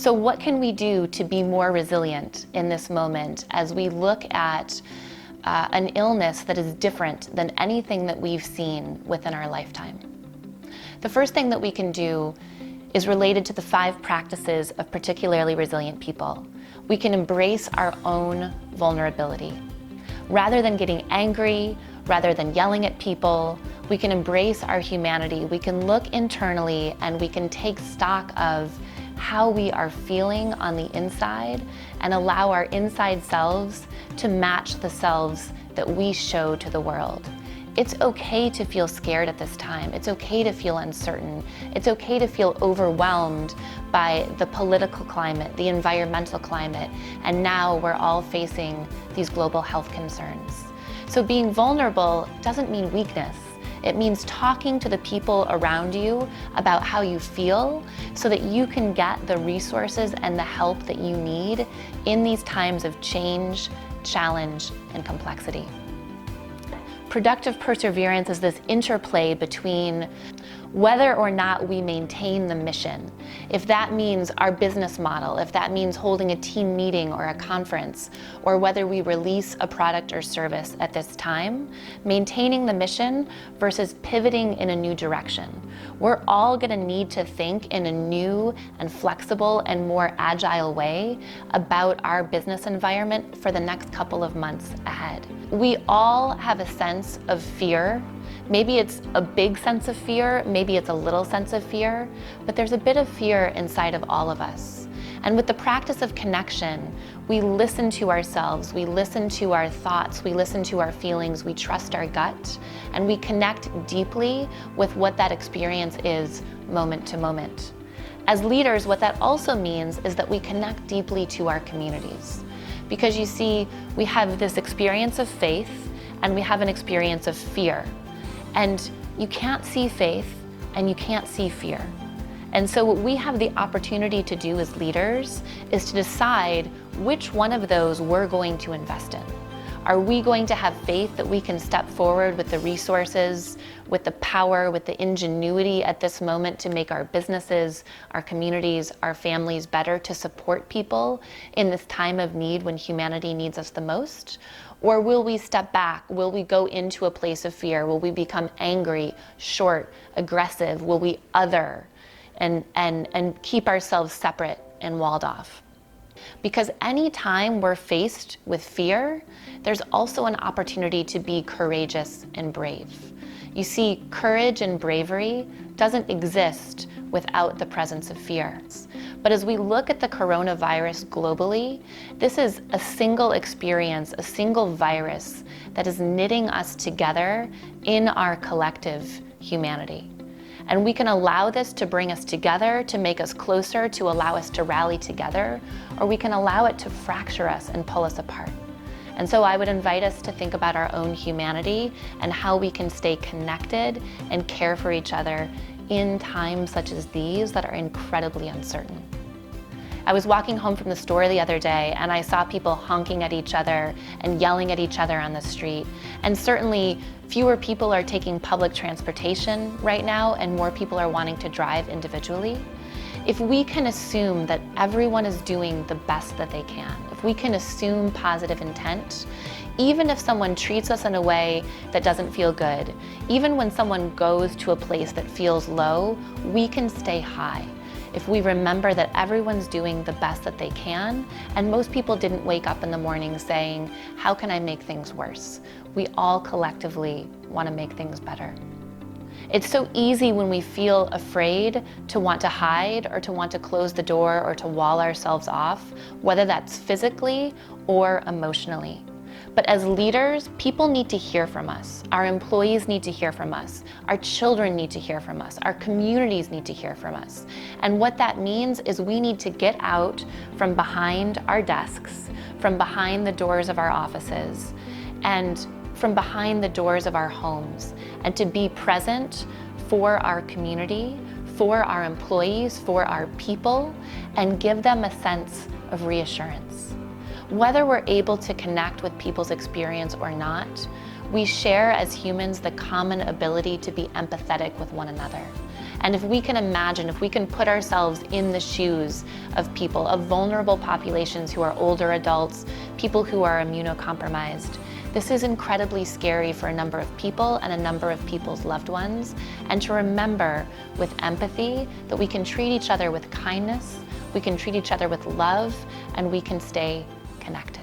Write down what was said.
So what can we do to be more resilient in this moment as we look at an illness that is different than anything that we've seen within our lifetime? The first thing that we can do is related to the 5 practices of particularly resilient people. We can embrace our own vulnerability. Rather than getting angry, rather than yelling at people, we can embrace our humanity. We can look internally and we can take stock of how we are feeling on the inside and allow our inside selves to match the selves that we show to the world. It's okay to feel scared at this time. It's okay to feel uncertain. It's okay to feel overwhelmed by the political climate, the environmental climate, and now we're all facing these global health concerns. So being vulnerable doesn't mean weakness. It means talking to the people around you about how you feel so that you can get the resources and the help that you need in these times of change, challenge, and complexity. Productive perseverance is this interplay between whether or not we maintain the mission. If that means our business model, if that means holding a team meeting or a conference, or whether we release a product or service at this time, maintaining the mission versus pivoting in a new direction. We're all gonna need to think in a new and flexible and more agile way about our business environment for the next couple of months ahead. We all have a sense of fear. Maybe it's a big sense of fear, maybe it's a little sense of fear, but there's a bit of fear inside of all of us. And with the practice of connection, we listen to ourselves, we listen to our thoughts, we listen to our feelings, we trust our gut, and we connect deeply with what that experience is moment to moment. As leaders, what that also means is that we connect deeply to our communities. Because you see, we have this experience of faith and we have an experience of fear. And you can't see faith and you can't see fear. And so what we have the opportunity to do as leaders is to decide which one of those we're going to invest in. Are we going to have faith that we can step forward with the resources, with the power, with the ingenuity at this moment to make our businesses, our communities, our families better, to support people in this time of need when humanity needs us the most? Or will we step back? Will we go into a place of fear? Will we become angry, short, aggressive? Will we other and keep ourselves separate and walled off? Because any time we're faced with fear, there's also an opportunity to be courageous and brave. You see, courage and bravery doesn't exist without the presence of fear. But as we look at the coronavirus globally, this is a single experience, a single virus that is knitting us together in our collective humanity. And we can allow this to bring us together, to make us closer, to allow us to rally together, or we can allow it to fracture us and pull us apart. And so I would invite us to think about our own humanity and how we can stay connected and care for each other in times such as these that are incredibly uncertain. I was walking home from the store the other day and I saw people honking at each other and yelling at each other on the street. And certainly fewer people are taking public transportation right now and more people are wanting to drive individually. If we can assume that everyone is doing the best that they can, if we can assume positive intent, even if someone treats us in a way that doesn't feel good, even when someone goes to a place that feels low, we can stay high. If we remember that everyone's doing the best that they can, and most people didn't wake up in the morning saying, how can I make things worse? We all collectively want to make things better. It's so easy when we feel afraid to want to hide or to want to close the door or to wall ourselves off, whether that's physically or emotionally. But as leaders, people need to hear from us. Our employees need to hear from us. Our children need to hear from us. Our communities need to hear from us. And what that means is we need to get out from behind our desks, from behind the doors of our offices, and from behind the doors of our homes, and to be present for our community, for our employees, for our people, and give them a sense of reassurance. Whether we're able to connect with people's experience or not, we share as humans the common ability to be empathetic with one another. And if we can imagine, if we can put ourselves in the shoes of people, of vulnerable populations who are older adults, people who are immunocompromised, this is incredibly scary for a number of people and a number of people's loved ones. And to remember with empathy that we can treat each other with kindness, we can treat each other with love, and we can stay connected.